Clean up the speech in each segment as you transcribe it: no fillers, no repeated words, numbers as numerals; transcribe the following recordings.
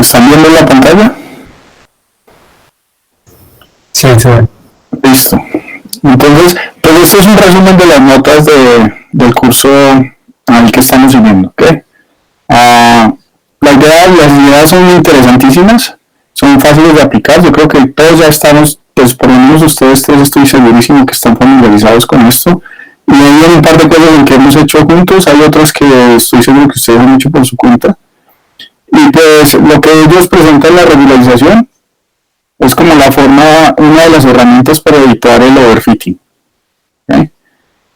Listo, ¿están viendo la pantalla? Sí, sí. Listo. Entonces, pues esto es un resumen de las notas del curso al que estamos siguiendo, ¿ok? Las ideas son interesantísimas, son fáciles de aplicar. Yo creo que todos ya estamos, pues por lo menos ustedes tres estoy segurísimo que están familiarizados con esto. Y hay un par de cosas en que hemos hecho juntos, hay otras que estoy seguro que ustedes han hecho por su cuenta. Y pues lo que ellos presentan en la regularización es como una de las herramientas para evitar el overfitting. ¿Okay?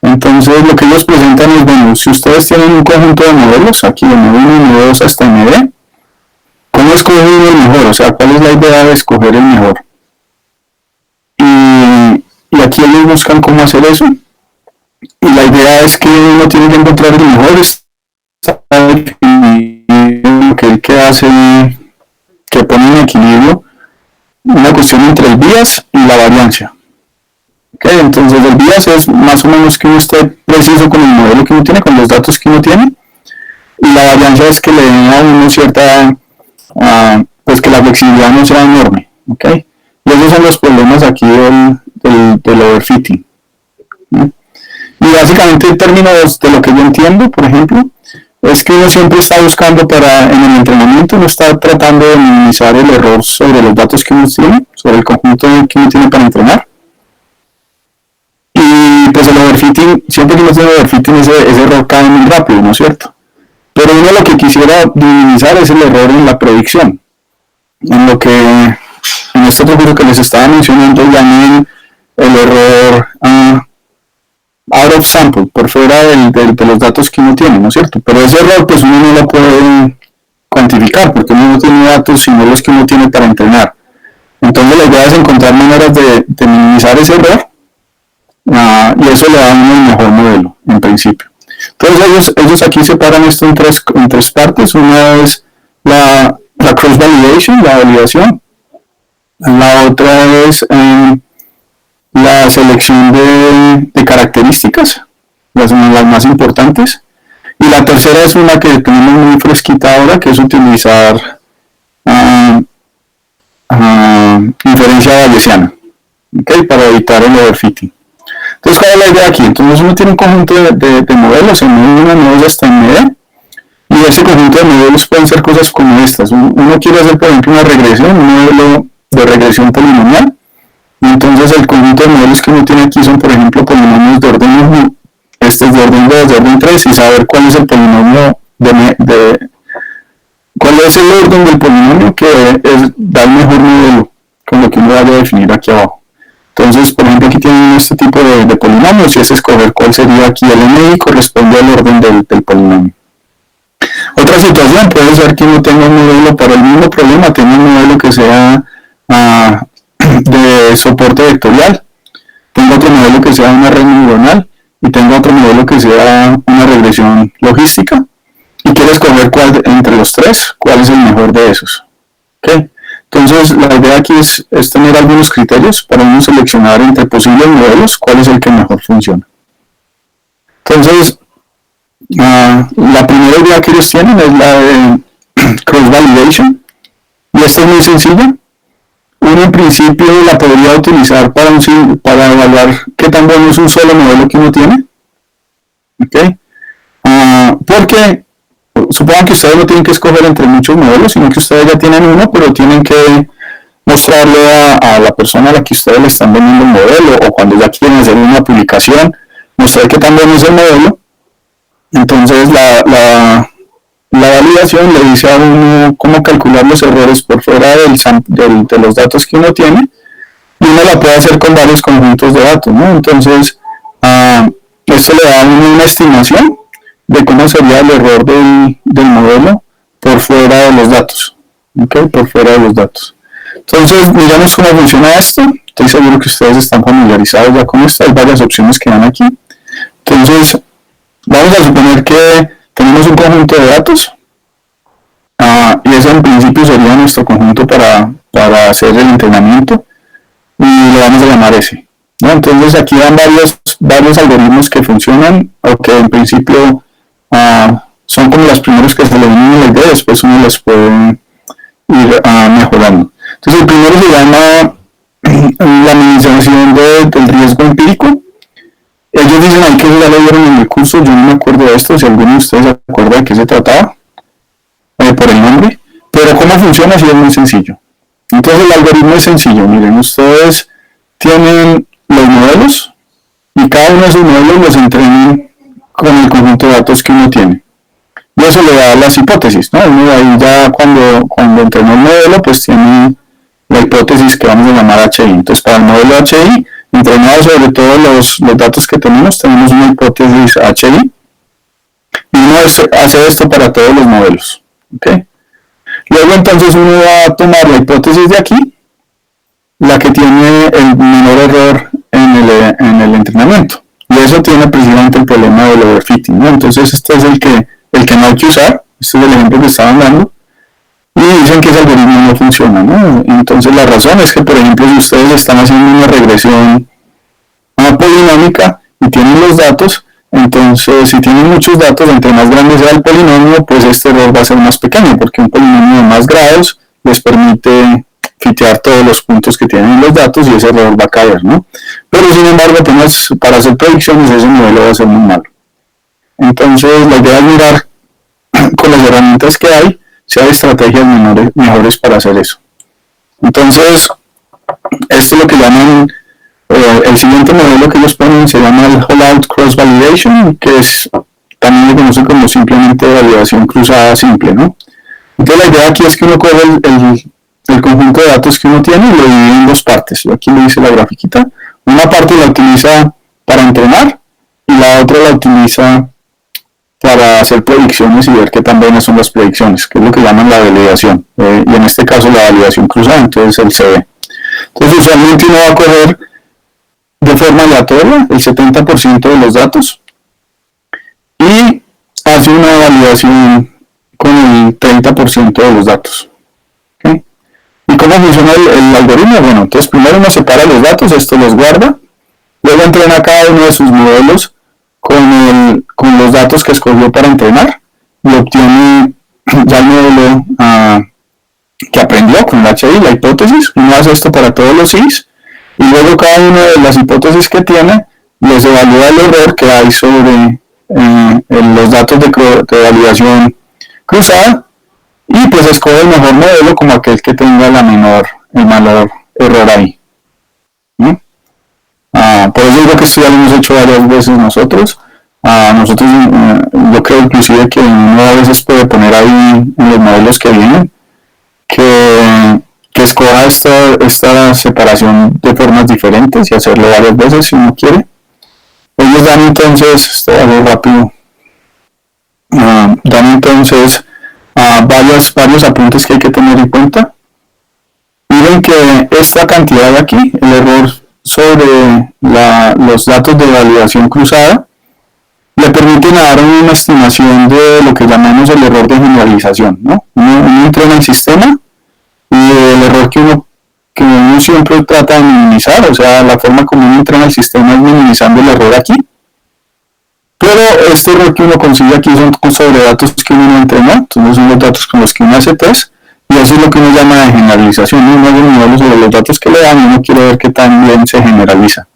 Entonces lo que ellos presentan es, bueno, si ustedes tienen un conjunto de modelos, aquí de M1, M2 hasta MD, ¿cómo escoger el mejor? O sea, ¿cuál es la idea de escoger el mejor? Y aquí ellos buscan cómo hacer eso. Y la idea es que uno tiene que encontrar el mejor, está definido que hace, que pone en equilibrio una cuestión entre el bias y la variancia. ¿Okay? Entonces el bias es más o menos que uno esté preciso con el modelo que uno tiene, con los datos que uno tiene, y la variancia es que le den a uno cierta, pues que la flexibilidad no sea enorme. ¿Okay? Y esos son los problemas aquí del overfitting. ¿Sí? Y básicamente en términos de lo que yo entiendo, por ejemplo, es que uno siempre está buscando en el entrenamiento, uno está tratando de minimizar el error sobre los datos que uno tiene, sobre el conjunto que uno tiene para entrenar. Y pues el overfitting, siempre que uno tiene overfitting, ese error cae muy rápido, ¿no es cierto? Pero uno lo que quisiera minimizar es el error en la predicción. En lo que, en este otro curso que les estaba mencionando, llaman el error out of sample, por fuera de los datos que uno tiene, ¿no es cierto? Pero ese error pues uno no lo puede cuantificar porque uno no tiene datos sino los que uno tiene para entrenar. Entonces la idea es encontrar maneras de minimizar ese error y eso le da a uno el mejor modelo en principio. Entonces ellos aquí separan esto en tres partes. Una es la cross validation, la validación. La otra es la selección de características, las más importantes, y la tercera es una que tenemos muy fresquita ahora, que es utilizar inferencia bayesiana, ¿okay? Para evitar el overfitting. Entonces, ¿cuál es la idea aquí? Entonces uno tiene un conjunto de modelos, en M1, M2 hasta MD, y ese conjunto de modelos pueden ser cosas como estas. Uno quiere hacer, por ejemplo, una regresión, un modelo de regresión polinomial. Y entonces el conjunto de modelos que uno tiene aquí son, por ejemplo, polinomios de orden 1, este es de orden 2, de orden 3, y saber cuál es el polinomio cuál es el orden del polinomio que da el mejor modelo, con lo que uno vaya a definir aquí abajo. Entonces, por ejemplo, aquí tienen este tipo de polinomios, y es escoger cuál sería aquí el MI corresponde al orden del polinomio. Otra situación puede ser que uno tenga un modelo para el mismo problema, tenga un modelo que sea de soporte vectorial, tengo otro modelo que sea una red neuronal y tengo otro modelo que sea una regresión logística y quiero escoger entre los tres cuál es el mejor de esos. ¿Okay? Entonces la idea aquí es tener algunos criterios para uno seleccionar entre posibles modelos cuál es el que mejor funciona. Entonces la primera idea que ellos tienen es la de cross validation, y esta es muy sencilla. Uno en principio la podría utilizar para evaluar qué tan bueno es un solo modelo que uno tiene. ¿Okay? Porque supongan que ustedes no tienen que escoger entre muchos modelos, sino que ustedes ya tienen uno, pero tienen que mostrarle a la persona a la que ustedes le están vendiendo el modelo, o cuando ya quieren hacer una publicación, mostrar qué tan bueno es el modelo. Entonces la validación le dice a uno cómo calcular los errores por fuera de los datos que uno tiene, y uno la puede hacer con varios conjuntos de datos, ¿no? Entonces esto le da a uno una estimación de cómo sería el error del modelo por fuera de los datos, ¿okay? Por fuera de los datos. Entonces miramos cómo funciona esto. Estoy seguro que ustedes están familiarizados ya con esto, hay varias opciones que dan aquí. Entonces vamos a suponer que tenemos un conjunto de datos y ese en principio sería nuestro conjunto para hacer el entrenamiento, y le vamos a llamar S, ¿no? Entonces aquí dan varios algoritmos que funcionan o que en principio son como los primeros que se le vienen a la idea, después uno les puede ir mejorando. Entonces el primero se llama la minimización del riesgo empírico. Ellos dicen ahí que ya lo vieron en el curso, yo no me acuerdo de esto, si alguno de ustedes se acuerda de qué se trataba, por el nombre, pero cómo funciona sí es muy sencillo. Entonces el algoritmo es sencillo, miren, ustedes tienen los modelos y cada uno de esos modelos los entrenan con el conjunto de datos que uno tiene. Y eso le da las hipótesis, ¿no? Uno ahí ya cuando entrenó el modelo, pues tiene la hipótesis que vamos a llamar HI. Entonces para el modelo HI, entrenado sobre todos los datos que tenemos una hipótesis HI. Y uno hace esto para todos los modelos. ¿Okay? Luego entonces uno va a tomar la hipótesis de aquí, la que tiene el menor error en el entrenamiento. Y eso tiene precisamente el problema del overfitting, ¿no? Entonces este es el que no hay que usar. Este es el ejemplo que estaban dando. Y dicen que ese algoritmo no funciona, ¿no? Entonces la razón es que, por ejemplo, si ustedes están haciendo una regresión polinómica y tienen los datos, entonces si tienen muchos datos, entre más grande sea el polinomio, pues este error va a ser más pequeño, porque un polinomio de más grados les permite fitear todos los puntos que tienen los datos y ese error va a caer, ¿no? Pero sin embargo, apenas para hacer predicciones ese modelo va a ser muy malo. Entonces la idea es mirar con las herramientas que hay si hay estrategias mejores para hacer eso. Entonces, esto es lo que llaman, el siguiente modelo que ellos ponen se llama el Hollout Cross Validation, que es también lo conocen como simplemente validación cruzada simple, ¿no? Entonces la idea aquí es que uno coge el conjunto de datos que uno tiene y lo divide en dos partes. Yo aquí le hice la grafiquita. Una parte la utiliza para entrenar y la otra la utiliza para hacer predicciones y ver qué tan buenas son las predicciones, que es lo que llaman la validación, y en este caso la validación cruzada, entonces el CB. Entonces usualmente uno va a coger de forma aleatoria el 70% de los datos y hace una validación con el 30% de los datos. ¿Okay? ¿Y cómo funciona el algoritmo? Bueno, entonces primero uno separa los datos, esto los guarda, luego entrena cada uno de sus modelos con los datos que escogió para entrenar y obtiene ya el modelo que aprendió con el HI, la hipótesis. Uno hace esto para todos los Is y luego cada una de las hipótesis que tiene les evalúa el error que hay sobre los datos de validación cruzada y pues escoge el mejor modelo como aquel que tenga el menor error ahí. ¿Sí? Por eso digo que esto ya lo hemos hecho varias veces nosotros. Yo creo inclusive que uno a veces puede poner ahí en los modelos que vienen que escoja esta separación de formas diferentes y hacerlo varias veces si uno quiere. Ellos dan entonces, esto va a ser rápido, dan entonces varios apuntes que hay que tener en cuenta. Miren que esta cantidad de aquí, el error sobre los datos de validación cruzada, le permiten dar una estimación de lo que llamamos el error de generalización, ¿no? Uno entrena el sistema y el error que uno siempre trata de minimizar, o sea, la forma como uno entrena el sistema es minimizando el error aquí, pero este error que uno consigue aquí son sobre datos que uno no entrenó, entonces son los datos con los que uno hace test, y eso es lo que uno llama de generalización. Uno hace un modelo sobre los datos que le dan y uno quiere ver qué tan bien se generaliza.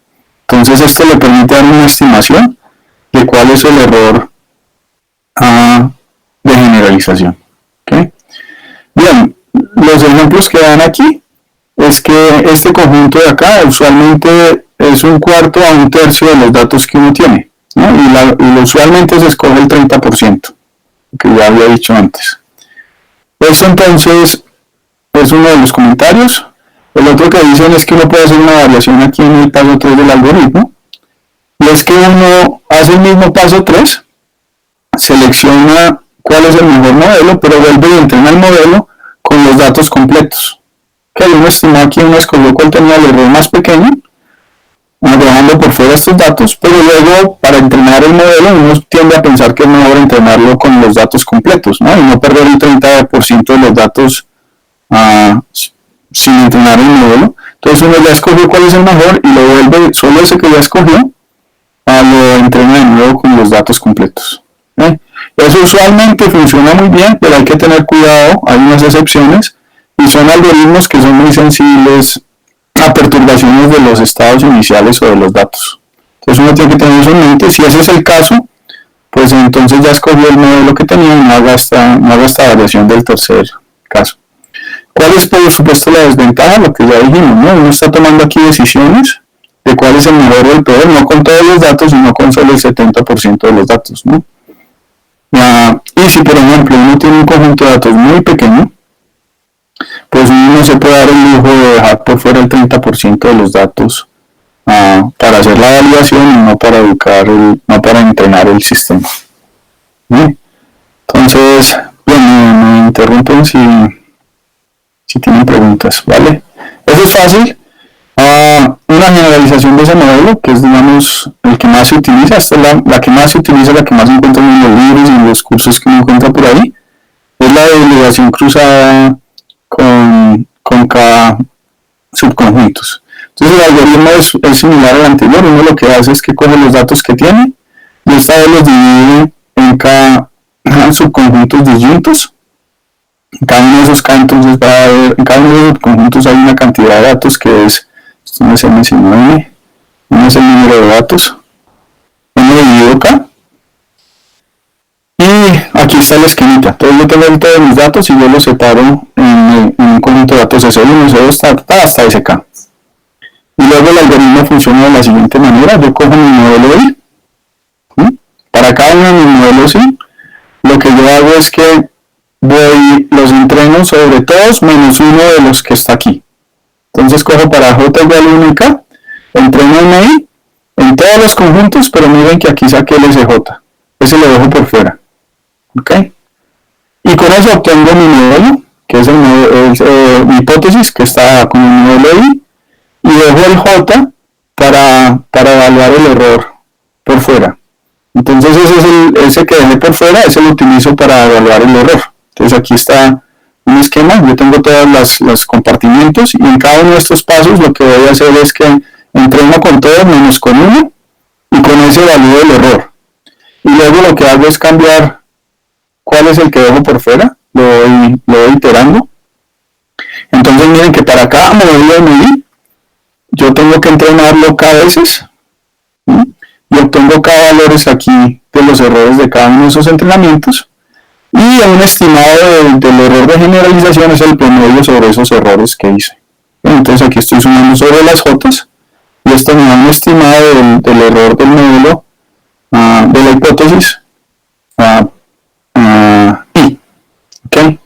Entonces esto le permite dar una estimación de cuál es el error de generalización. ¿Okay? Bien, los ejemplos que dan aquí es que este conjunto de acá usualmente es un cuarto a un tercio de los datos que uno tiene, ¿no? Y usualmente se escoge el 30%, que ya había dicho antes. Esto entonces es uno de los comentarios. El otro que dicen es que uno puede hacer una variación aquí en el paso 3 del algoritmo. Y es que uno hace el mismo paso 3, selecciona cuál es el mejor modelo, pero vuelve y entrena el modelo con los datos completos. Que uno estimó aquí, uno escogió cuál tenía el error más pequeño, dejando por fuera estos datos, pero luego para entrenar el modelo uno tiende a pensar que es mejor entrenarlo con los datos completos, ¿no? Y no perder el 30% de los datos sin entrenar el modelo. Entonces uno ya escogió cuál es el mejor y lo vuelve, solo ese que ya escogió, lo entrena de nuevo con los datos completos. Eso usualmente funciona muy bien, pero hay que tener cuidado, hay unas excepciones, y son algoritmos que son muy sensibles a perturbaciones de los estados iniciales o de los datos. Entonces uno tiene que tener eso en mente. Si ese es el caso, pues entonces ya escogió el modelo que tenía y no haga esta variación del tercer caso. ¿Cuál es por supuesto la desventaja? Lo que ya dijimos, ¿no? Uno está tomando aquí decisiones de cuál es el mejor o el peor, no con todos los datos, sino con solo el 70% de los datos, ¿no? Y si por ejemplo uno tiene un conjunto de datos muy pequeño, pues uno no se puede dar el lujo de dejar por fuera el 30% de los datos para hacer la validación y no para no para entrenar el sistema. ¿Sí? Entonces, bueno, me interrumpen si tienen preguntas, ¿vale? Eso es fácil. Una generalización de ese modelo, que es, digamos, el que más se utiliza, esta es la que más se utiliza, la que más se encuentra en los libros y en los cursos que uno encuentra por ahí, es la de delegación cruzada con cada subconjuntos. Entonces el algoritmo es similar al anterior. Uno lo que hace es que coge los datos que tiene y esta vez los divide en cada subconjuntos disyuntos. En cada uno de esos entonces va a haber, en cada uno de los subconjuntos hay una cantidad de datos que es, esto no es M19, no es el número de datos, M dividido acá. Y aquí está la esquemita. Entonces yo tengo todos mis datos y yo los separo en un conjunto de datos S1, S2, hasta SK. Y luego el algoritmo funciona de la siguiente manera. Yo cojo mi modelo I. Para cada uno de mis modelos I, lo que yo hago es que los entreno sobre todos menos uno de los que está aquí. Entonces cojo para J igual 1 y K, entreno MI en todos los conjuntos, pero miren que aquí saqué el SJ. Ese lo dejo por fuera. ¿Ok? Y con eso obtengo mi modelo, que es mi hipótesis, que está con el modelo I, y dejo el J para evaluar el error por fuera. Entonces ese que dejé por fuera, ese lo utilizo para evaluar el error. Entonces aquí está un esquema, yo tengo todos los compartimientos y en cada uno de estos pasos lo que voy a hacer es que entreno con todo menos con uno y con ese evalúo el error. Y luego lo que hago es cambiar cuál es el que dejo por fuera, lo voy iterando. Entonces miren que para cada modelo de MI yo tengo que entrenarlo K veces, ¿sí? Y obtengo K valores aquí de los errores de cada uno de esos entrenamientos. Y un estimado del error de generalización es el promedio sobre esos errores que hice. Entonces aquí estoy sumando sobre las J y esto me da un estimado del error del modelo de la hipótesis I. ¿Okay?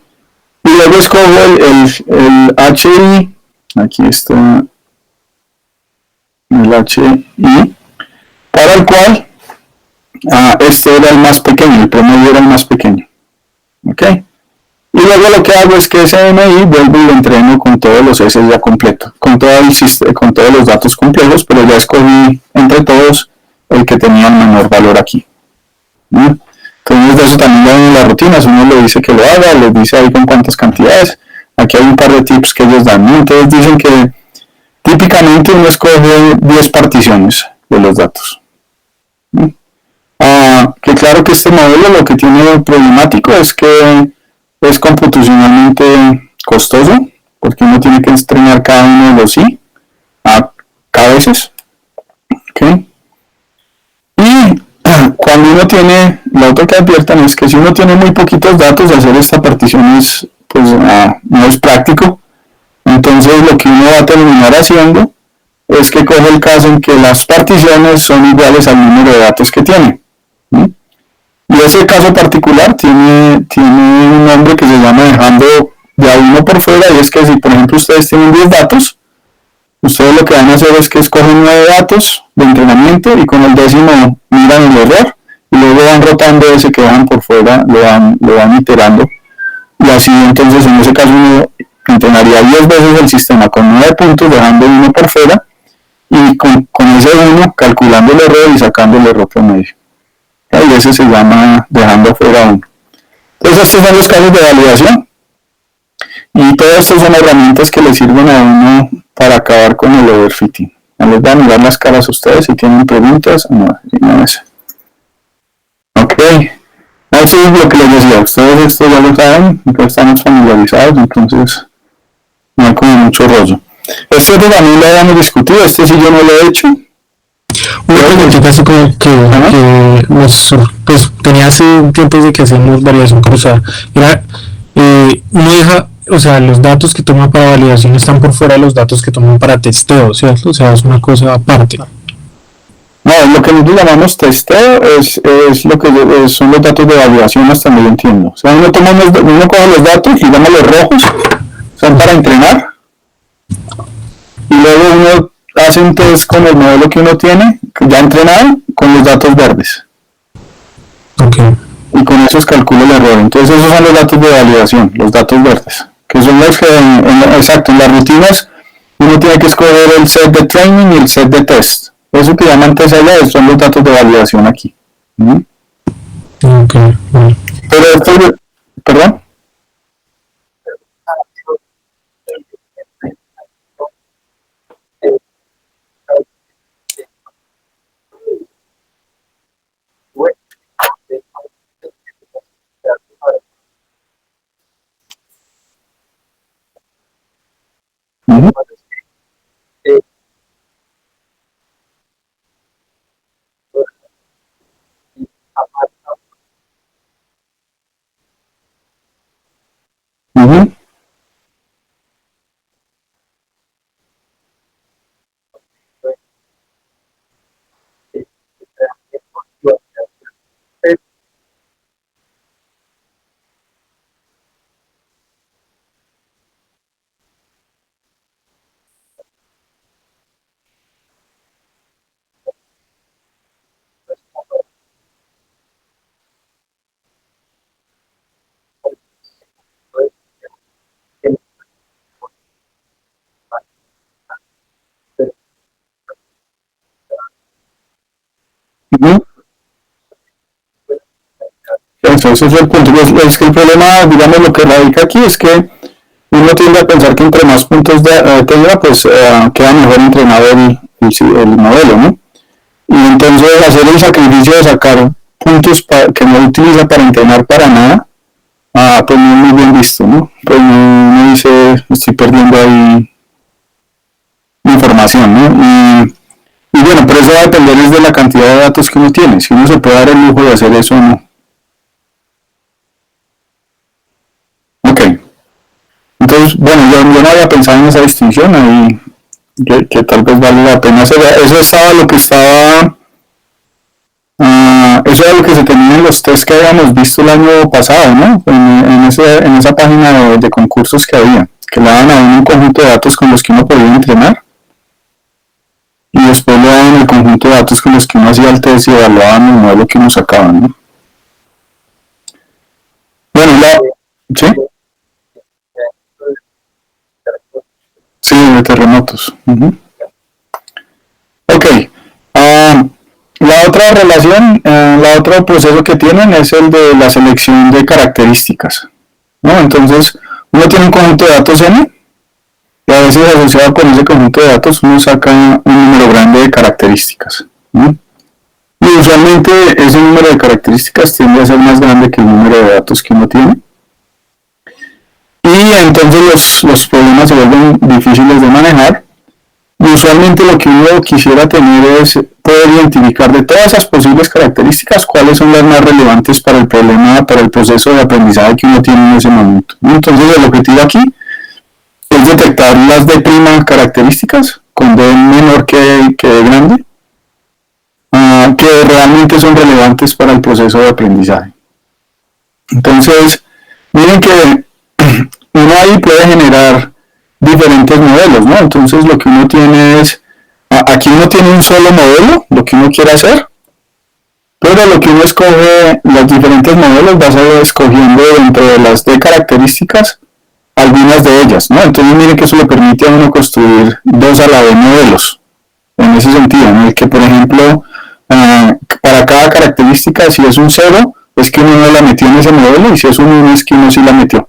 Y luego escojo el HI, aquí está el HI, para el cual este era el más pequeño, el promedio era el más pequeño. ¿Ok? Y luego lo que hago es que ese MI vuelvo y lo entreno con todos los S ya completos, con todos los datos complejos, pero ya escogí entre todos el que tenía el menor valor aquí. ¿Sí? Entonces de eso también ya en las rutinas, uno le dice que lo haga, les dice ahí con cuántas cantidades. Aquí hay un par de tips que ellos dan, ¿no? Entonces dicen que típicamente uno escoge 10 particiones de los datos. ¿Sí? Que claro que este modelo lo que tiene problemático es que es computacionalmente costoso, porque uno tiene que entrenar cada uno de los I cada veces. ¿Okay? Y cuando uno tiene, lo otro que adviertan es que si uno tiene muy poquitos datos, hacer esta partición pues, no es práctico. Entonces lo que uno va a terminar haciendo es que coge el caso en que las particiones son iguales al número de datos que tiene. ¿Sí? Y ese caso particular tiene un nombre que se llama dejando de a uno por fuera, y es que si por ejemplo ustedes tienen 10 datos, ustedes lo que van a hacer es que escogen 9 datos de entrenamiento y con el décimo miran el error y luego van rotando ese que dejan por fuera, lo van iterando, y así entonces en ese caso uno entrenaría 10 veces el sistema con 9 puntos dejando uno por fuera y con ese uno calculando el error y sacando el error promedio. Y ese se llama dejando fuera uno. Entonces estos son los casos de validación y todas estas son herramientas que le sirven a uno para acabar con el overfitting. Les voy a mirar las caras a ustedes si tienen preguntas. No es. Ok, eso es lo que les decía. Ustedes esto ya lo saben, estamos familiarizados, entonces no hay como mucho rollo. Este otro también lo habíamos discutido, este sí yo no lo he hecho. Una preguntita así como que pues tenía hace tiempos de que hacemos validación cruzada. Era, no deja, o sea, los datos que toma para validación están por fuera de los datos que toman para testeo, ¿cierto? O sea, es una cosa aparte. No, lo que nosotros llamamos testeo es lo que son los datos de validación hasta donde yo entiendo. O sea, uno coge los datos y llama los rojos, son para entrenar, y luego uno hace un test con el modelo que uno tiene, ya entrenado, con los datos verdes. Okay. Y con esos calcula el error. Entonces esos son los datos de validación, los datos verdes, que son los que, exacto, en las rutinas uno tiene que escoger el set de training y el set de test. Eso que llaman test allá son los datos de validación aquí. Okay. Pero esto, perdón. Uh-huh. Uh-huh. Uh-huh. Ese es el punto. Es que el problema, digamos, lo que radica aquí es que uno tiende a pensar que entre más puntos tenga, pues queda mejor entrenado el modelo, ¿no? Y entonces hacer el sacrificio de sacar puntos que no utiliza para entrenar para nada, pues no es muy bien visto, ¿no? Pues uno dice, estoy perdiendo ahí información, ¿no? Y bueno, pero eso va a depender de la cantidad de datos que uno tiene, si uno se puede dar el lujo de hacer eso o no. Ok, entonces, bueno, yo no había pensado en esa distinción ahí, que tal vez vale la pena hacer. Eso estaba lo que estaba, eso era lo que se tenía en los test que habíamos visto el año pasado, ¿no? En esa página de concursos que había, que le daban a uno un conjunto de datos con los que uno podía entrenar, y después le daban el conjunto de datos con los que uno hacía el test y evaluaban el modelo que uno sacaba, ¿no? Bueno, ¿sí? Sí, de terremotos. Uh-huh. Ok. La otra relación, la otro proceso que tienen es el de la selección de características, ¿no? Entonces, uno tiene un conjunto de datos N y a veces asociado con ese conjunto de datos uno saca un número grande de características, ¿no? Y usualmente ese número de características tiende a ser más grande que el número de datos que uno tiene. Y entonces los problemas se vuelven difíciles de manejar. Y usualmente lo que uno quisiera tener es poder identificar de todas esas posibles características cuáles son las más relevantes para el problema, para el proceso de aprendizaje que uno tiene en ese momento. Entonces el objetivo aquí es detectar las D' características con D menor que D grande, que realmente son relevantes para el proceso de aprendizaje. Entonces, miren que uno ahí puede generar diferentes modelos, ¿no? Entonces lo que uno tiene es, aquí uno tiene un solo modelo, lo que uno quiere hacer, pero lo que uno escoge, los diferentes modelos, va a ser escogiendo dentro de las D características algunas de ellas, ¿no? Entonces miren que eso le permite a uno construir 2 a la vez modelos, en ese sentido, ¿no? El que por ejemplo, para cada característica, si es un 0, es que uno no la metió en ese modelo, y si es un 1 es que uno sí la metió.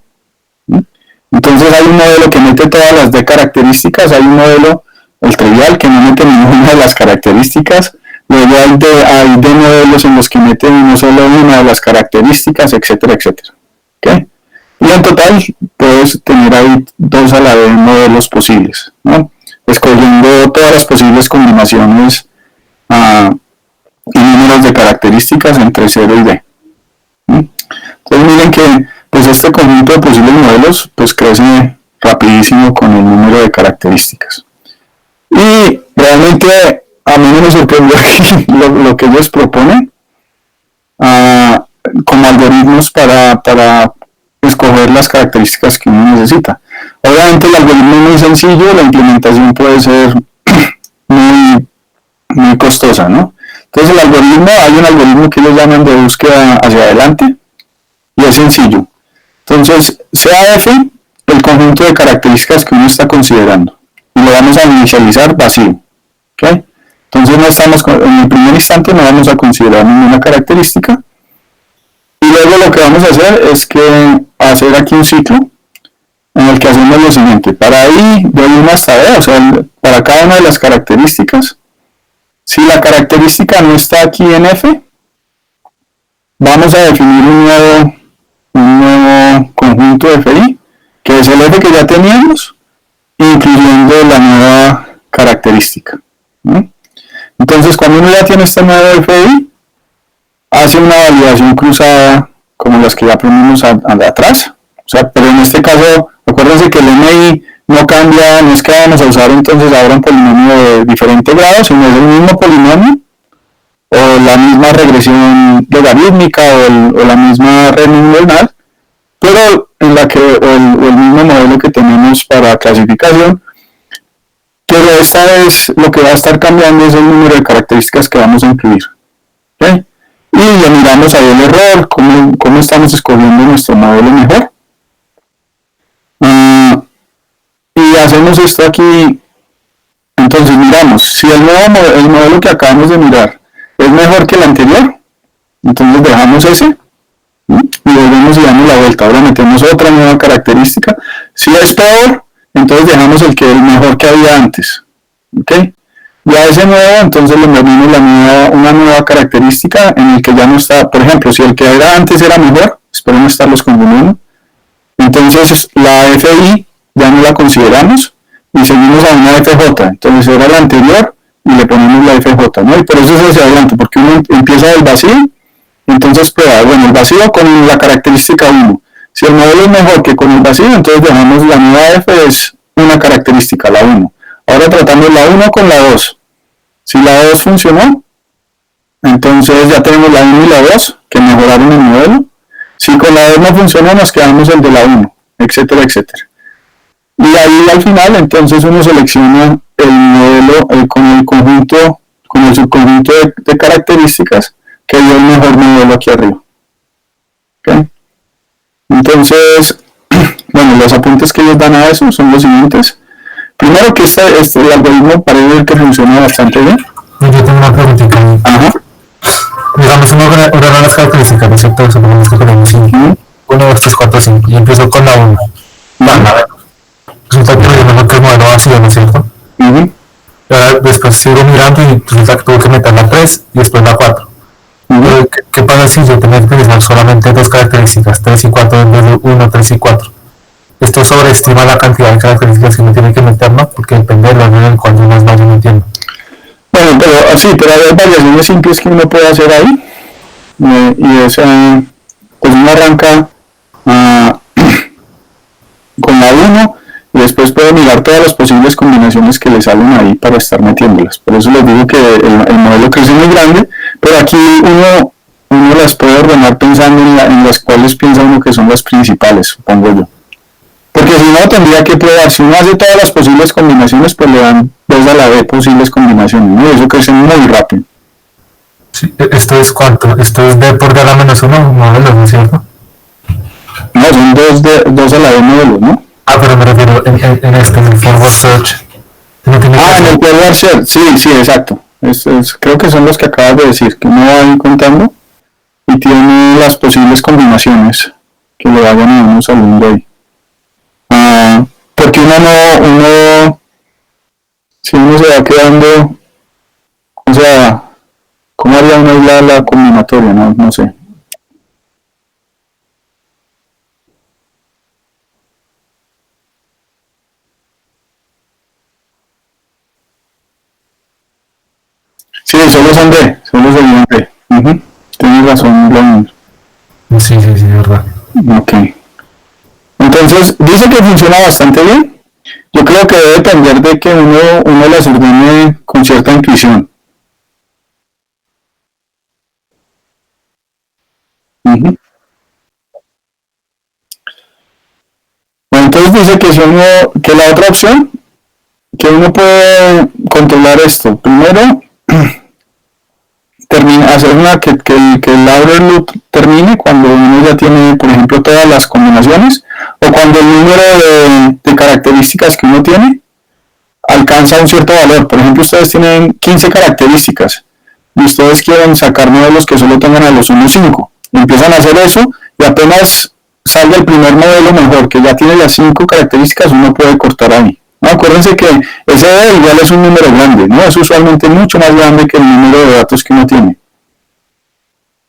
Entonces hay un modelo que mete todas las D características, hay un modelo, el trivial, que no mete ninguna de las características, luego hay D modelos en los que meten no solo una de las características, etcétera, etcétera. ¿Okay? y en total puedes tener ahí 2 a la vez modelos posibles, ¿no? Escogiendo todas las posibles combinaciones y números de características entre 0 y d. Entonces miren que pues este conjunto de posibles modelos pues crece rapidísimo con el número de características. Y realmente a mí no me sorprendió lo que ellos proponen como algoritmos para escoger las características que uno necesita. Obviamente el algoritmo es muy sencillo, la implementación puede ser muy costosa, ¿no? Entonces hay un algoritmo que ellos llaman de búsqueda hacia adelante y es sencillo. Entonces, CAF, el conjunto de características que uno está considerando, y lo vamos a inicializar vacío, ¿ok? Entonces en el primer instante no vamos a considerar ninguna característica, y luego lo que vamos a hacer es hacer aquí un ciclo en el que hacemos lo siguiente: para i de 1 hasta d, o sea, para cada una de las características, si la característica no está aquí en f, vamos a definir un nuevo conjunto de fi, que es el f que ya teníamos, incluyendo la nueva característica, ¿no? Entonces, cuando uno ya tiene este nuevo fi, hace una validación cruzada como las que ya aprendimos atrás. O sea, pero en este caso, acuérdense que el MI no cambia, no es que vamos a usar entonces ahora un polinomio de diferente grado, sino es el mismo polinomio, o la misma regresión logarítmica, o la misma red neuronal, pero en la que el mismo modelo que tenemos para clasificación, pero esta vez lo que va a estar cambiando es el número de características que vamos a incluir, ¿okay? Y le miramos ahí el error, cómo estamos escogiendo nuestro modelo mejor. Y hacemos esto aquí. Entonces miramos, si el modelo que acabamos de mirar es mejor que el anterior, entonces dejamos ese y volvemos y damos la vuelta. Ahora metemos otra nueva característica. Si es peor, entonces dejamos el mejor que había antes, ¿ok? Y a ese nuevo, entonces le metemos una nueva característica en el que ya no está. Por ejemplo, si el que era antes era mejor, espero no estarlos confundiendo, entonces la FI ya no la consideramos y seguimos a una FJ. Entonces era la anterior y le ponemos la FJ, ¿no? Y por eso es hacia adelante, porque uno empieza del vacío, entonces prueba, bueno, el vacío con la característica 1. Si el modelo es mejor que con el vacío, entonces dejamos la nueva F, es una característica, la 1. Ahora tratamos la 1 con la 2. Si la 2 funcionó, entonces ya tenemos la 1 y la 2 que mejoraron el modelo. Si con la 2 no funcionó, nos quedamos el de la 1, etcétera, etcétera. Y ahí al final, entonces uno selecciona el modelo con el subconjunto de características que dio el mejor modelo aquí arriba. ¿Okay? Entonces, bueno, los apuntes que ellos dan a eso son los siguientes. Primero que el algoritmo parece ver que funciona bastante bien. Yo tengo una preguntita. Ajá. Digamos, uno ordena las características, ¿no es cierto? Supongamos que tenemos 1, 2, 3, 4, 5, y empiezo con la 1. Resulta que yo no que el modelo vacío, ¿no es cierto? Y ahora después sigo mirando y resulta que tuve que meter la 3 y después la 4. ¿Qué pasa si yo tengo que utilizar solamente 2 características, 3 y 4 en vez de 1, 3 y 4? Esto sobreestima la cantidad de características que uno tiene que meter, ¿no? Porque depende del orden en el cual uno vaya metiendo. Bueno, pero hay variaciones simples que uno puede hacer ahí. Y es, pues uno arranca con la 1 y después puede mirar todas las posibles combinaciones que le salen ahí para estar metiéndolas. Por eso les digo que el modelo crece muy grande, pero aquí uno las puede ordenar pensando en las cuales piensa uno que son las principales, supongo yo. Porque si no, tendría que probar, si uno hace todas las posibles combinaciones, pues le dan 2 a la vez posibles combinaciones, ¿no? Y eso crece muy rápido. Sí, ¿esto es cuánto? ¿Esto es D por D a la menos 1 modelos, ¿no es cierto? No, son 2 a la vez modelos, ¿no? Pero me refiero en el forward search. En el forward search, sí, exacto. Creo que son los que acabas de decir, que uno va ahí contando y tiene las posibles combinaciones que le vayan a uno saliendo ahí. Porque si uno se va quedando, o sea, ¿cómo haría uno la combinatoria? No sé. son D, solo serían D. Tienes razón, Vladimir. Sí, verdad. Ok. Entonces, dice que funciona bastante bien. Yo creo que debe depender de que uno las ordene con cierta intuición. Bueno, entonces dice que la otra opción, que uno puede controlar esto. Primero, hacer que el outer loop termine cuando uno ya tiene, por ejemplo, todas las combinaciones, o cuando el número de características que uno tiene alcanza un cierto valor. Por ejemplo, ustedes tienen 15 características y ustedes quieren sacar modelos que solo tengan a los 1.5. Empiezan a hacer eso y apenas salga el primer modelo mejor, que ya tiene las 5 características, uno puede cortar ahí. No, acuérdense que ese D igual es un número grande, ¿no? Es usualmente mucho más grande que el número de datos que uno tiene.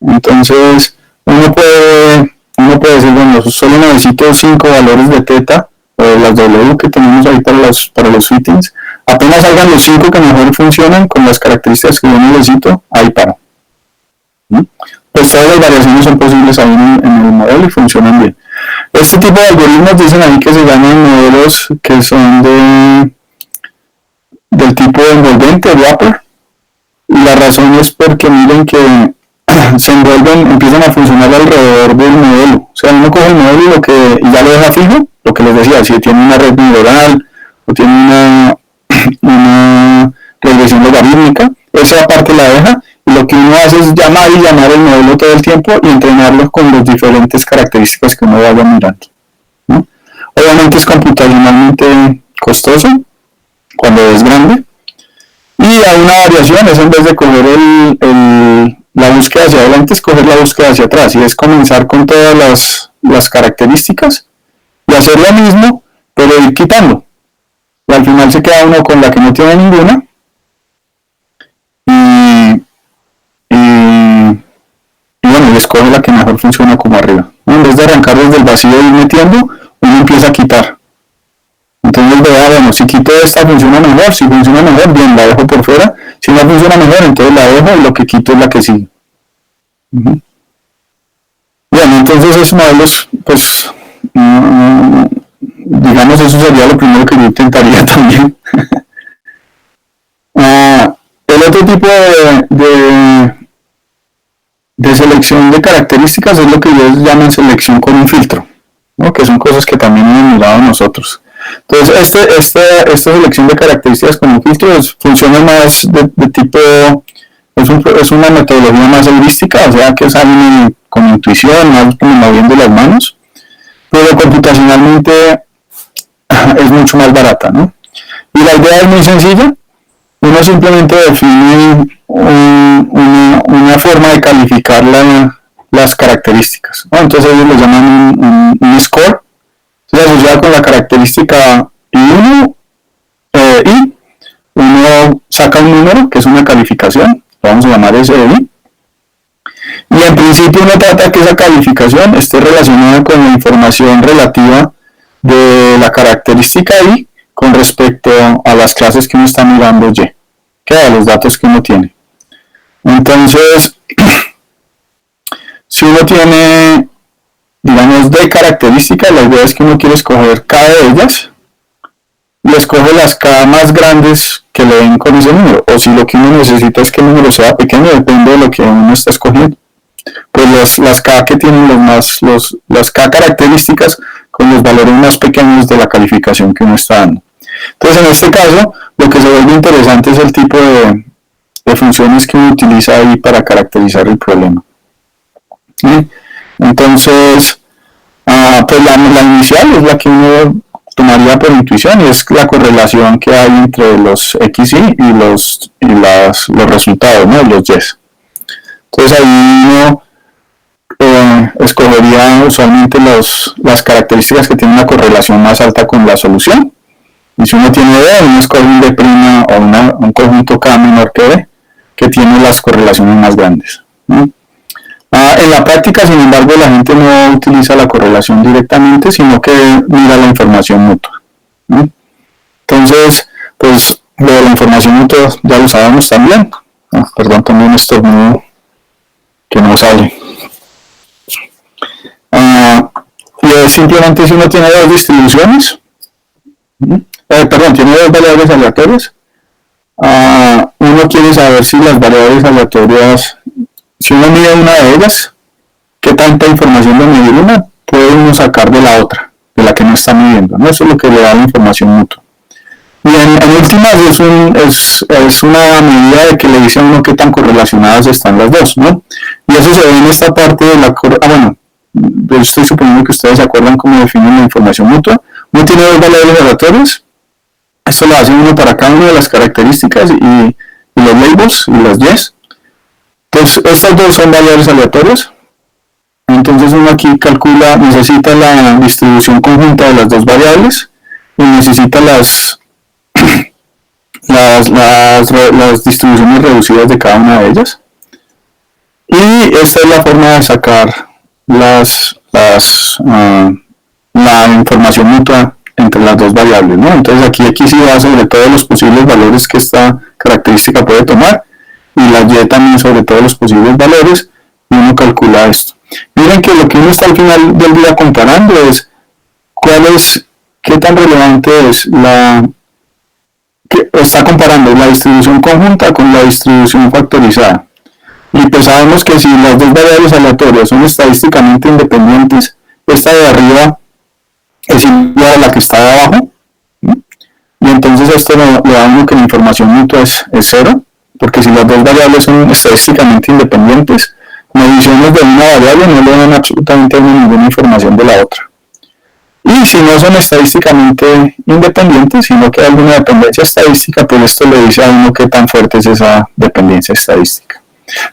Entonces, uno puede decir, bueno, solo necesito 5 valores de teta, o de las W que tenemos ahí para los fittings. Apenas salgan los 5 que mejor funcionan con las características que yo necesito, ahí paro. Pues todas las variaciones son posibles ahí en el modelo y funcionan bien. Este tipo de algoritmos dicen ahí que se llaman modelos que son del tipo envolvente, wrapper, y la razón es porque miren que se empiezan a funcionar alrededor del modelo. O sea, uno coge el modelo y ya lo deja fijo, lo que les decía, si tiene una red neuronal o tiene una regresión logarítmica, esa parte la deja, y lo que uno hace es llamar el modelo todo el tiempo y entrenarlo con las diferentes características que uno vaya mirando, ¿no? Obviamente es computacionalmente costoso cuando es grande, y hay una variación, es en vez de coger la búsqueda hacia adelante, es coger la búsqueda hacia atrás, y es comenzar con todas las características y hacer lo mismo, pero ir quitando, y al final se queda uno con la que no tiene ninguna, y bueno, y escoge la que mejor funciona como arriba. En vez de arrancar desde el vacío y ir metiendo, uno empieza a quitar. Entonces vea, bueno, si quito esta funciona mejor, si funciona mejor, bien, la dejo por fuera. Si no funciona mejor, entonces la dejo y lo que quito es la que sigue. Bien, entonces esos modelos, pues, digamos, eso sería lo primero que yo intentaría también. El otro tipo de selección de características es lo que ellos llaman selección con un filtro, ¿no? Que son cosas que también hemos mirado nosotros. Entonces, esta selección de características con un filtro funciona más de tipo, es una metodología más heurística, o sea que es alguien con intuición, más como moviendo las manos, pero computacionalmente es mucho más barata, ¿no? Y la idea es muy sencilla. Uno simplemente define una forma de calificar las características, ¿no? Entonces ellos lo llaman un score, entonces asociado con la característica I1, y uno saca un número que es una calificación, lo vamos a llamar SI, y en principio uno trata que esa calificación esté relacionada con la información relativa de la característica I con respecto a las clases que uno está mirando Y, que a los datos que uno tiene. Entonces, si uno tiene, digamos, D características, la idea es que uno quiere escoger cada de ellas y escoge las K más grandes que le den con ese número, o si lo que uno necesita es que el número sea pequeño, depende de lo que uno está escogiendo. Pues las K que tienen las K características con los valores más pequeños de la calificación que uno está dando. Entonces, en este caso, lo que se vuelve interesante es el tipo de funciones que uno utiliza ahí para caracterizar el problema. ¿Sí? Entonces, pues la inicial es la que uno tomaría por intuición, y es la correlación que hay entre los XY y los resultados, ¿no? Los Ys. Entonces ahí uno escogería usualmente las características que tienen una correlación más alta con la solución. Y si uno tiene D, uno escoge un D' o un conjunto K menor que D, que tiene las correlaciones más grandes, ¿no? En la práctica, sin embargo, la gente no utiliza la correlación directamente, sino que mira la información mutua, ¿no? Entonces, pues lo de la información mutua ya lo sabemos también. Perdón, también estornudo que no sale. Y es simplemente si uno tiene dos distribuciones, tiene dos variables aleatorias. Uno quiere saber si las variables aleatorias, si uno mide una de ellas, qué tanta información de medir una puede uno sacar de la otra, de la que no está midiendo, ¿no? Eso es lo que le da la información mutua. Y en últimas es una medida de que le dice a uno qué tan correlacionadas están las dos, ¿no? Y eso se ve en esta parte de la... yo estoy suponiendo que ustedes se acuerdan cómo definen la información mutua. Uno tiene dos variables aleatorias. Esto lo hace uno para cada una de las características y los labels y las yes. Entonces, estas dos son variables aleatorias. Entonces uno aquí necesita la distribución conjunta de las dos variables y necesita las distribuciones reducidas de cada una de ellas. Y esta es la forma de sacar la información mutua entre las dos variables, ¿no? Entonces aquí X y va sobre todos los posibles valores que esta característica puede tomar y la Y también sobre todos los posibles valores y uno calcula esto. Miren que lo que uno está al final del día comparando es qué tan relevante es está comparando la distribución conjunta con la distribución factorizada. Y pues sabemos que si las dos variables aleatorias son estadísticamente independientes, esta de arriba es igual a la que está de abajo, y entonces esto le da a uno que la información mutua es cero, porque si las dos variables son estadísticamente independientes, mediciones de una variable no le dan absolutamente ninguna información de la otra. Y si no son estadísticamente independientes, sino que hay alguna dependencia estadística, pues esto le dice a uno qué tan fuerte es esa dependencia estadística.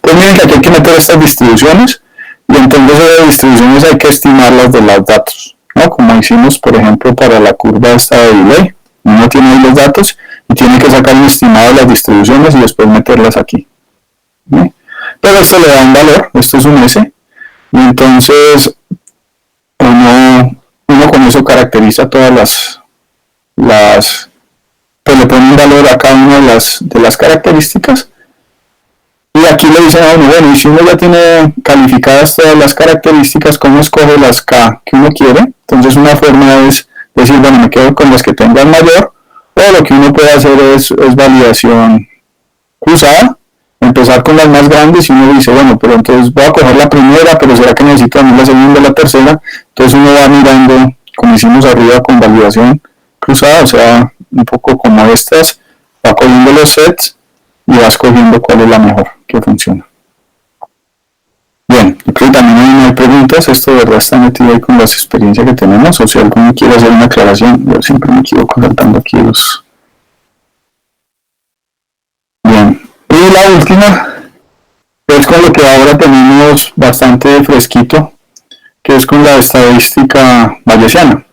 Pues miren que aquí hay que meter estas distribuciones, y entonces esas distribuciones hay que estimarlas de los datos, ¿no? Como hicimos, por ejemplo, para la curva esta de delay. Uno tiene ahí los datos y tiene que sacar un estimado de las distribuciones y después meterlas aquí, ¿no? Pero esto le da un valor, esto es un S, y entonces uno con eso caracteriza todas pues le pone un valor a cada una de las características. Y aquí le dicen a uno, bueno, y si uno ya tiene calificadas todas las características, ¿cómo escoge las K que uno quiere? Entonces una forma es decir, bueno, me quedo con las que tengan mayor, o lo que uno puede hacer es validación cruzada, empezar con las más grandes y uno dice, bueno, pero entonces voy a coger la primera, pero ¿será que necesito también la segunda o la tercera? Entonces uno va mirando, como hicimos arriba con validación cruzada, o sea, un poco como estas, va cogiendo los sets y va escogiendo cuál es la mejor que funciona. Bien, yo creo que también no hay preguntas, esto de verdad está metido ahí con las experiencias que tenemos, o si alguno quiere hacer una aclaración, yo siempre me equivoco saltando aquí los... Bien, y la última es con lo que ahora tenemos bastante fresquito, que es con la estadística bayesiana.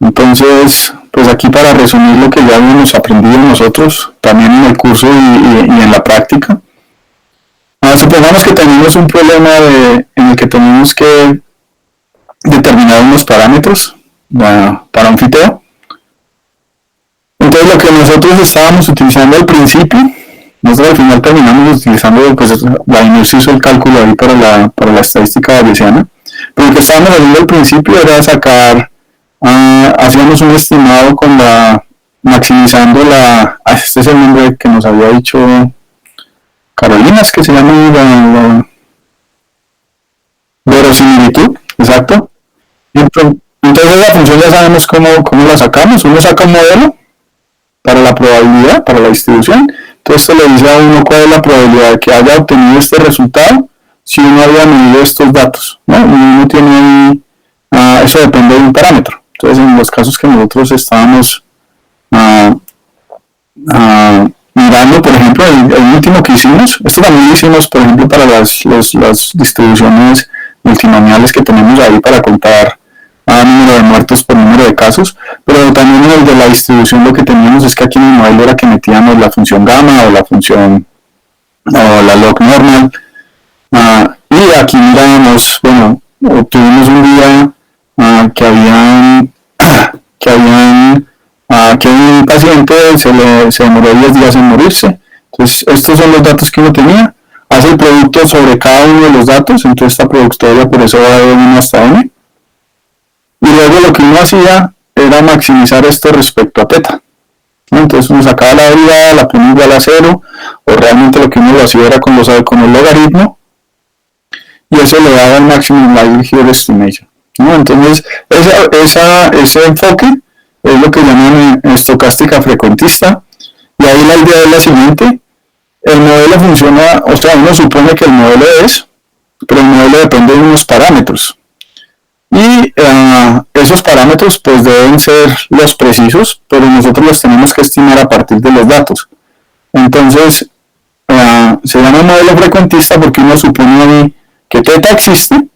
Entonces, pues aquí para resumir lo que ya hemos aprendido nosotros, también en el curso y en la práctica. Supongamos que tenemos un problema en el que tenemos que determinar unos parámetros para un fiteo. Entonces lo que nosotros estábamos utilizando al principio, nosotros al final terminamos utilizando, pues Wagner hizo el cálculo ahí para la estadística bayesiana, pero lo que estábamos haciendo al principio era sacar, hacíamos un estimado con maximizando este es el nombre que nos había dicho Carolina, es que se llama la verosimilitud, exacto. Entonces la función ya sabemos cómo la sacamos. Uno saca un modelo para la probabilidad, para la distribución. Entonces esto le dice a uno cuál es la probabilidad de que haya obtenido este resultado si uno había medido estos datos, ¿no? Y uno tiene eso depende de un parámetro. Entonces en los casos que nosotros estábamos mirando, por ejemplo, el último que hicimos, esto también lo hicimos, por ejemplo, para las distribuciones multinomiales que tenemos ahí para contar número de muertos por número de casos, pero también en el de la distribución lo que teníamos es que aquí en el modelo era que metíamos la función gamma o la función o la log normal, y aquí mirábamos, bueno, obtuvimos un día que un paciente se demoró 10 días en morirse, Entonces, estos son los datos que uno tenía. Hace el producto sobre cada uno de los datos, entonces esta productoria por eso va de 1 hasta n. Y luego lo que uno hacía era maximizar esto respecto a teta. Entonces uno sacaba la derivada, la ponía igual a 0, o realmente lo que uno lo hacía era con el logaritmo, y eso le daba el maximum likelihood estimation, ¿no? Entonces ese enfoque es lo que llaman estocástica frecuentista, y ahí la idea es la siguiente: el modelo funciona, o sea, uno supone que el modelo es, pero el modelo depende de unos parámetros, y esos parámetros pues deben ser los precisos, pero nosotros los tenemos que estimar a partir de los datos. Entonces se llama modelo frecuentista porque uno supone que teta existe,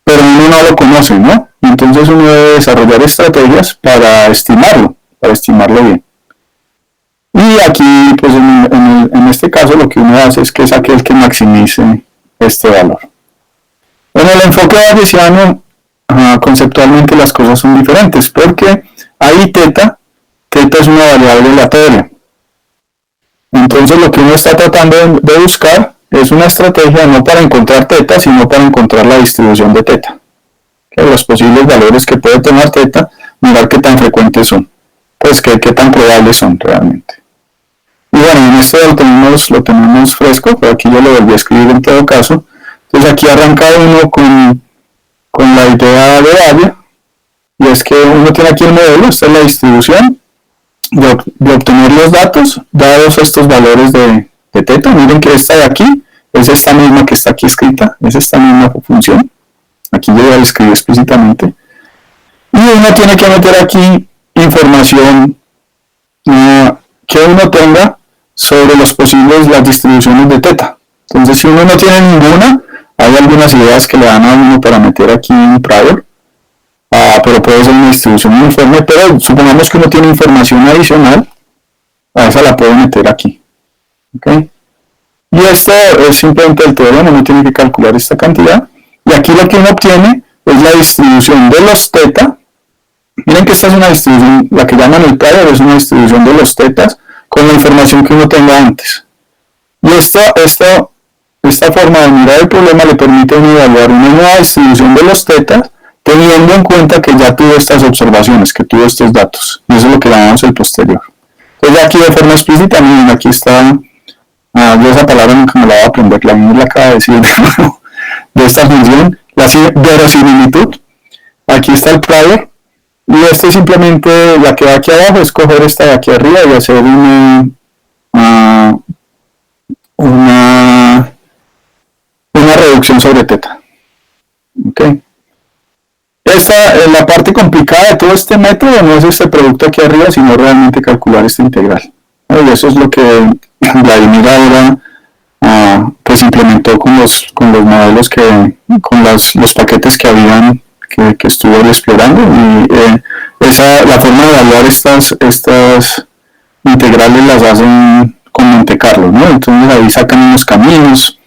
pero uno no lo conoce, ¿no? Entonces uno debe desarrollar estrategias para estimarlo bien. Y aquí, pues en este caso, lo que uno hace es que es aquel que maximice este valor. En el enfoque bayesiano, conceptualmente las cosas son diferentes, porque ahí teta es una variable aleatoria. Entonces lo que uno está tratando de buscar es una estrategia no para encontrar teta, sino para encontrar la distribución de teta. Que los posibles valores que puede tomar teta, mirar qué tan frecuentes son, pues qué tan probables son realmente. Y bueno, en esto lo tenemos fresco, pero aquí yo lo volví a escribir en todo caso. Entonces aquí arranca uno con la idea de Dahlia, y es que uno tiene aquí el modelo, esta es la distribución, de obtener los datos, dados estos valores de teta. Miren que esta de aquí es esta misma que está aquí escrita, es esta misma función, aquí yo ya lo escribí explícitamente, y uno tiene que meter aquí información que uno tenga sobre las distribuciones de teta. Entonces si uno no tiene ninguna, hay algunas ideas que le dan a uno para meter aquí un prior, pero puede ser una distribución uniforme, pero supongamos que uno tiene información adicional, a esa la puedo meter aquí. ¿Okay? Y esto es simplemente el teorema, uno tiene que calcular esta cantidad, y aquí lo que uno obtiene es la distribución de los teta. Miren que esta es una distribución, la que llaman el prior es una distribución de los tetas con la información que uno tenga antes. Y esta forma de mirar el problema le permite evaluar una nueva distribución de los tetas, teniendo en cuenta que ya tuvo estas observaciones, que tuvo estos datos, y eso es lo que llamamos el posterior. Entonces aquí de forma explícita, miren, aquí está, yo esa palabra nunca me la voy a aprender, la acaba de decir de esta función, la verosimilitud. Aquí está el prior, y este simplemente, la que va aquí abajo, es coger esta de aquí arriba y hacer una reducción sobre teta. Okay. La parte complicada de todo este método no es este producto aquí arriba, sino realmente calcular esta integral. Y eso es lo que Vladimir ahora pues implementó con los modelos con los paquetes que habían que estuvo explorando, y la forma de evaluar estas integrales las hacen con Monte Carlo, ¿no? Entonces ahí sacan unos caminos,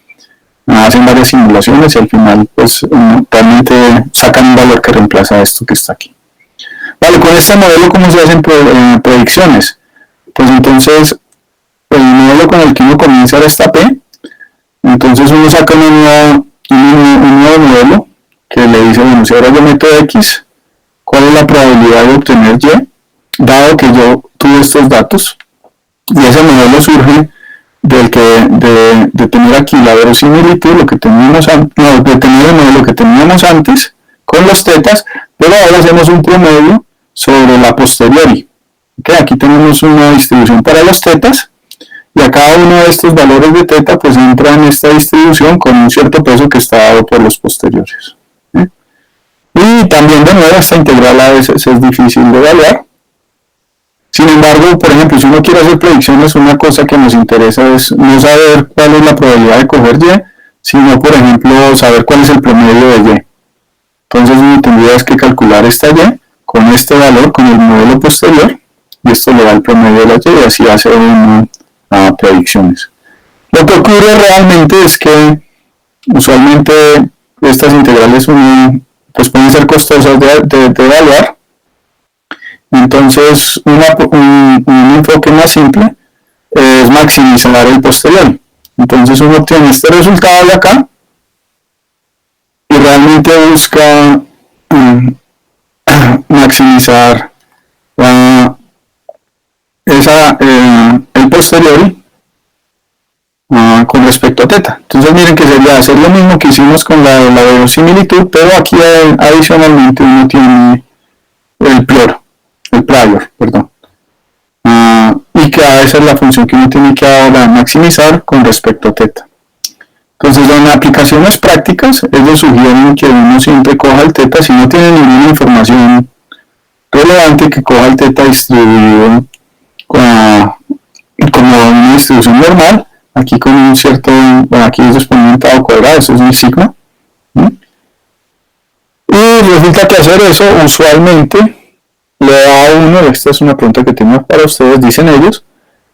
hacen varias simulaciones y al final pues realmente sacan un valor que reemplaza esto que está aquí. Vale, con este modelo, ¿cómo se hacen predicciones? Pues entonces el modelo con el que uno comienza era esta P, entonces uno saca un nuevo modelo que le dice, bueno, si ahora yo meto X, ¿cuál es la probabilidad de obtener Y? Dado que yo tuve estos datos, y ese modelo surge de tener aquí la verosimilitud, lo que teníamos de tener el modelo que teníamos antes con los tetas, pero ahora hacemos un promedio sobre la posteriori. ¿Okay? Aquí tenemos una distribución para los tetas, y a cada uno de estos valores de teta pues entra en esta distribución con un cierto peso que está dado por los posteriores. Y también de nuevo esta integral a veces es difícil de evaluar. Sin embargo, por ejemplo, si uno quiere hacer predicciones, una cosa que nos interesa es no saber cuál es la probabilidad de coger Y, sino por ejemplo saber cuál es el promedio de Y. Entonces uno tendría que calcular esta Y con este valor, con el modelo posterior, y esto le da el promedio de la Y, y así hace predicciones. Lo que ocurre realmente es que usualmente estas integrales pues pueden ser costosas de evaluar. Entonces un enfoque más simple es maximizar el posterior. Entonces uno obtiene este resultado de acá y realmente busca maximizar el posterior con respecto a teta. Entonces miren que sería hacer lo mismo que hicimos con la verosimilitud, pero aquí adicionalmente uno tiene el prior, perdón. Y que esa es la función que uno tiene que ahora maximizar con respecto a teta. Entonces en aplicaciones prácticas ellos sugieren que uno siempre coja el teta, si no tiene ninguna información relevante, que coja el teta distribuido como una distribución normal, aquí con un cierto, bueno, aquí ellos ponen un tau cuadrado, eso es mi sigma. Y resulta que hacer eso usualmente le da a uno, esta es una pregunta que tengo para ustedes, dicen ellos,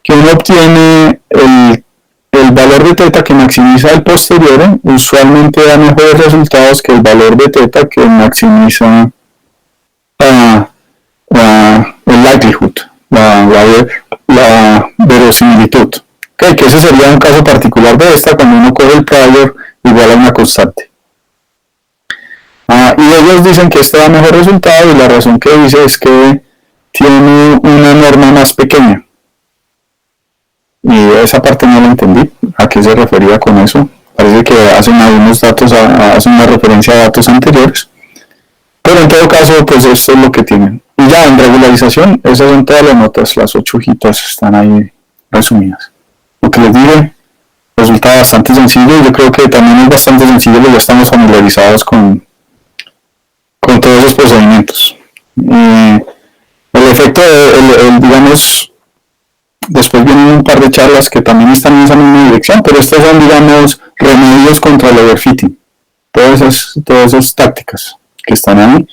que uno obtiene el valor de teta que maximiza el posterior, usualmente da mejores resultados que el valor de teta que maximiza el likelihood, la verosimilitud. Okay, que ese sería un caso particular de esta cuando uno coge el prior igual a una constante. Y ellos dicen que este da mejor resultado y la razón que dice es que tiene una norma más pequeña. Y esa parte no la entendí. ¿A qué se refería con eso? Parece que hacen algunos datos, hacen una referencia a datos anteriores. Pero en todo caso, pues esto es lo que tienen. Y ya en regularización, esas son todas las notas, las 8 hojitas están ahí resumidas. Lo que les digo resulta bastante sencillo y yo creo que también es bastante sencillo porque ya estamos familiarizados con todos esos procedimientos. El efecto, digamos, después vienen un par de charlas que también están en esa misma dirección, pero estos son, digamos, remedios contra el overfitting. Todas esas tácticas que están ahí.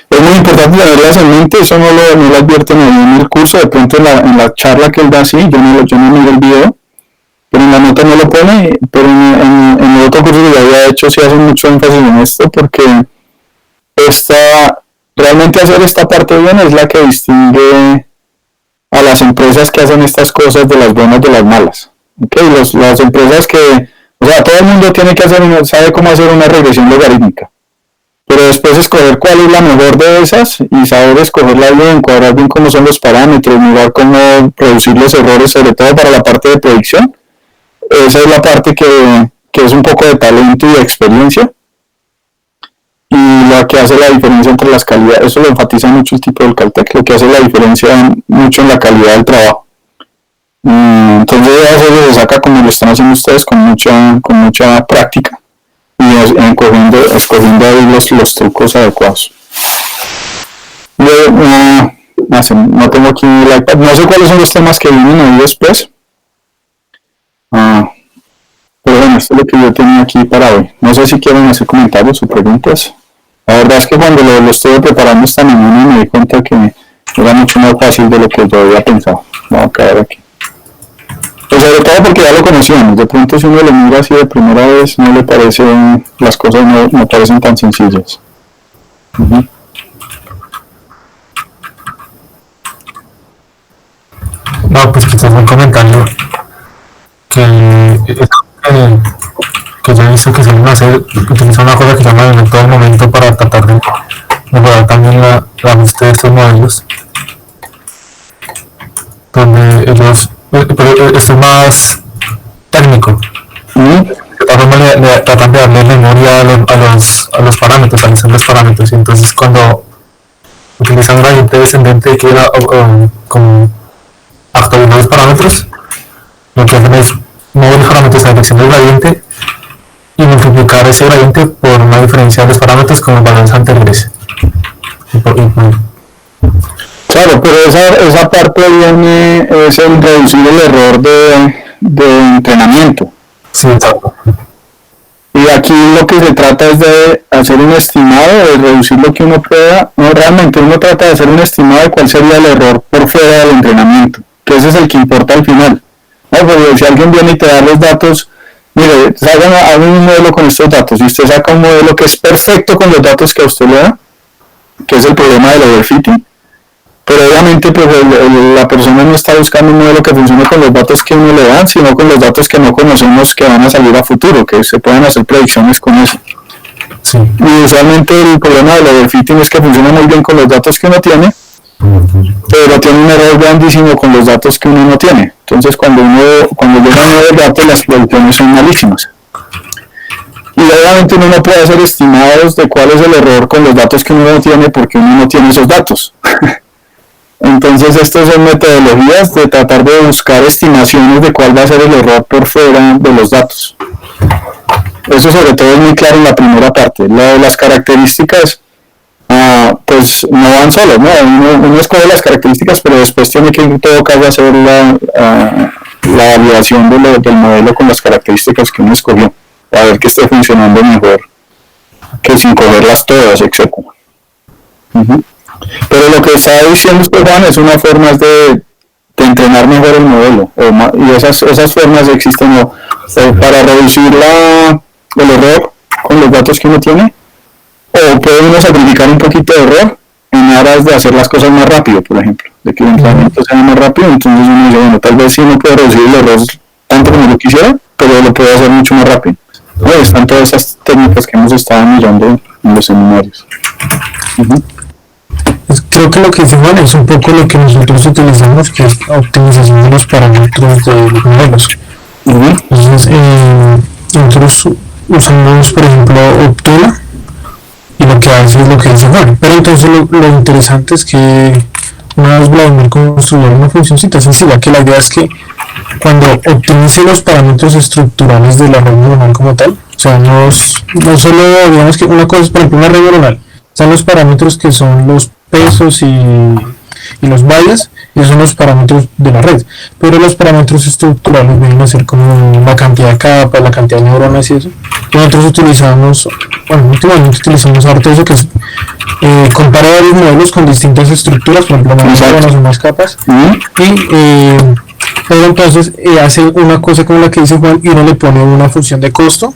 Es muy importante tenerlas en mente, eso no lo advierten en el curso, de pronto en la charla que él da sí, yo no miro el video, pero en la nota no lo pone, pero en el otro curso que ya había hecho sí hace mucho énfasis en esto, porque realmente hacer esta parte bien es la que distingue a las empresas que hacen estas cosas de las buenas de las malas. ¿Okay? Las empresas que, o sea, todo el mundo sabe cómo hacer una regresión logarítmica, pero después escoger cuál es la mejor de esas y saber escogerla bien, cuadrar bien cómo son los parámetros, mirar cómo producir los errores, sobre todo para la parte de predicción. Esa es la parte que es un poco de talento y de experiencia y lo que hace la diferencia entre las calidades. Eso lo enfatiza mucho el tipo del Caltech, lo que hace la diferencia mucho en la calidad del trabajo. Entonces eso se saca como lo están haciendo ustedes con mucha práctica y escogiendo ahí los trucos adecuados. No tengo aquí el iPad, no sé cuáles son los temas que vienen ahí después, pero bueno, esto es lo que yo tenía aquí para hoy. No sé si quieren hacer comentarios o preguntas. La verdad es que cuando lo estuve preparando esta mañana me di cuenta que era mucho más fácil de lo que yo había pensado. Vamos a caer aquí. Pues sobre todo porque ya lo conocíamos, de pronto si uno lo mira así de primera vez no le parecen, las cosas no parecen tan sencillas. No, pues quizás un comentario que yo he visto que suelen utilizar una cosa que se llama en todo momento para tratar de mejorar también la ajuste de estos modelos, donde ellos, pero esto es más técnico, tratan de darle memoria a los parámetros, a los parámetros, y entonces cuando utilizan un gradiente descendente que era como actualizar los parámetros, lo que hacen es mover los parámetros a la dirección del gradiente y multiplicar ese gradiente por una diferencia de los parámetros con los valores anteriores. Claro, pero esa parte viene, es el reducir el error de entrenamiento. Sí, exacto. Y aquí lo que se trata es de hacer un estimado, de reducir lo que uno pueda. No, realmente uno trata de hacer un estimado de cuál sería el error por fuera del entrenamiento, que ese es el que importa al final. No, porque si alguien viene y te da los datos, mire, hagan un modelo con estos datos, y usted saca un modelo que es perfecto con los datos que a usted le da, que es el problema del overfitting, pero obviamente pues la persona no está buscando un modelo que funcione con los datos que uno le da, sino con los datos que no conocemos que van a salir a futuro, que se pueden hacer predicciones con eso. Sí. Y usualmente el problema del overfitting es que funciona muy bien con los datos que uno tiene, pero tiene un error grandísimo con los datos que uno no tiene. Entonces cuando llegan nuevos datos, las predicciones son malísimas. Y obviamente uno no puede hacer estimados de cuál es el error con los datos que uno no tiene porque uno no tiene esos datos. Entonces estas son metodologías de tratar de buscar estimaciones de cuál va a ser el error por fuera de los datos. Eso sobre todo es muy claro en la primera parte. Las características pues no van solos, ¿no? Uno escoge las características, pero después tiene que en todo caso hacer la validación del modelo con las características que uno escogió, para ver que esté funcionando mejor que sin cogerlas todas, etc. Pero lo que está diciendo usted, Juan, es una forma de entrenar mejor el modelo, y esas formas existen para reducir el error con los datos que uno tiene, o puede uno sacrificar un poquito de error en aras de hacer las cosas más rápido, por ejemplo, de que el entrenamiento sea más rápido. Entonces uno dice, bueno, tal vez sí no puedo reducir el error tanto como yo quisiera, pero lo puedo hacer mucho más rápido. Bueno, están todas esas técnicas que hemos estado mirando en los seminarios. Creo que lo que dice Juan es un poco lo que nosotros utilizamos, que es optimización de los parámetros de los modelos. Entonces, nosotros usamos, por ejemplo, Optuna, y lo que hace es lo que dice Juan. Pero entonces lo interesante es que una vez Vladimir construyó una funcióncita sencilla, que la idea es que cuando optimice los parámetros estructurales de la red neuronal como tal, o sea, no solo, digamos que una cosa es, por ejemplo, una red neuronal, están los parámetros que son los pesos y los bytes, y esos son los parámetros de la red, pero los parámetros estructurales vienen a ser como la cantidad de capas, la cantidad de neuronas y eso. Y nosotros utilizamos, últimamente utilizamos harto eso, que es comparar varios modelos con distintas estructuras, por ejemplo, más neuronas o más capas, pero entonces hace una cosa como la que dice Juan, y uno le pone una función de costo,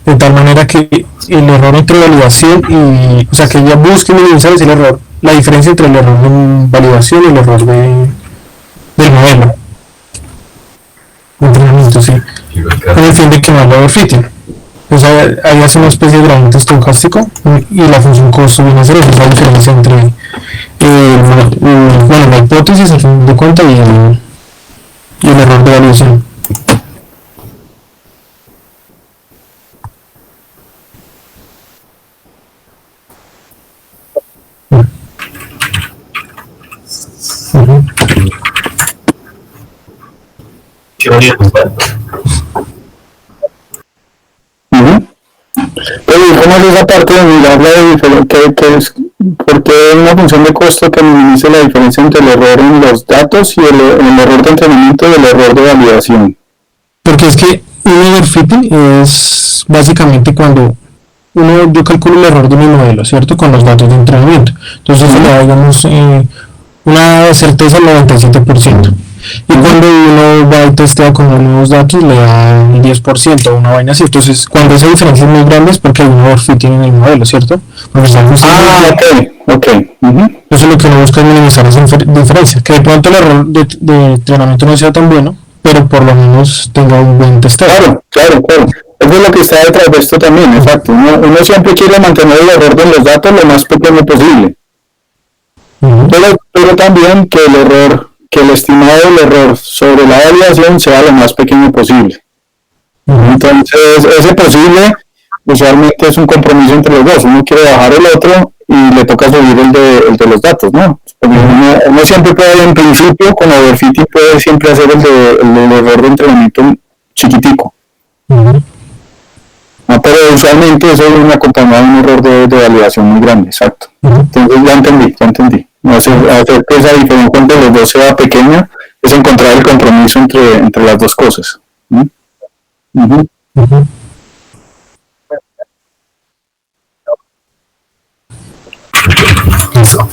de tal manera que el error entre validación y, o sea, que ella busque minimizar el error, la diferencia entre el error de validación y el error del modelo. Entrenamiento, sí. Con el fin de que no haya overfitting. Entonces ahí hace una especie de gradiente estocástico, y la función costo viene a ser esa diferencia entre la hipótesis al fin de cuentas y el error de validación. Teoría global. Pero ¿cómo es esa parte de mirar la diferencia? ¿Por qué una función de costo que minimice la diferencia entre el error en los datos y el error de entrenamiento y el error de validación? Porque es que un overfitting es básicamente cuando yo calculo el error de mi modelo, ¿cierto? Con los datos de entrenamiento. Entonces le da, digamos, una certeza del 97%. Y cuando uno va y testea con los nuevos datos, le da un 10%, una vaina así. Entonces, cuando esa diferencia es muy grande es porque hay un overfitting en el modelo, ¿cierto? Porque ok. Entonces lo que uno busca es minimizar esa diferencia. Que de pronto el error de entrenamiento no sea tan bueno, pero por lo menos tenga un buen testeo. Claro. Eso es lo que está detrás de esto también, exacto. Uno siempre quiere mantener el error de los datos lo más pequeño posible. Pero también que el estimado del error sobre la validación sea lo más pequeño posible. Entonces, ese posible usualmente es un compromiso entre los dos. Uno quiere bajar el otro y le toca subir el de los datos, ¿no? Uno siempre puede, en principio, con overfitting puede siempre hacer el error de entrenamiento chiquitico. Pero usualmente eso es una acompañado de un error de validación muy grande, exacto. Entonces ya entendí. Hacer que esa diferencia entre los dos sea pequeña es encontrar el compromiso entre las dos cosas. Eso.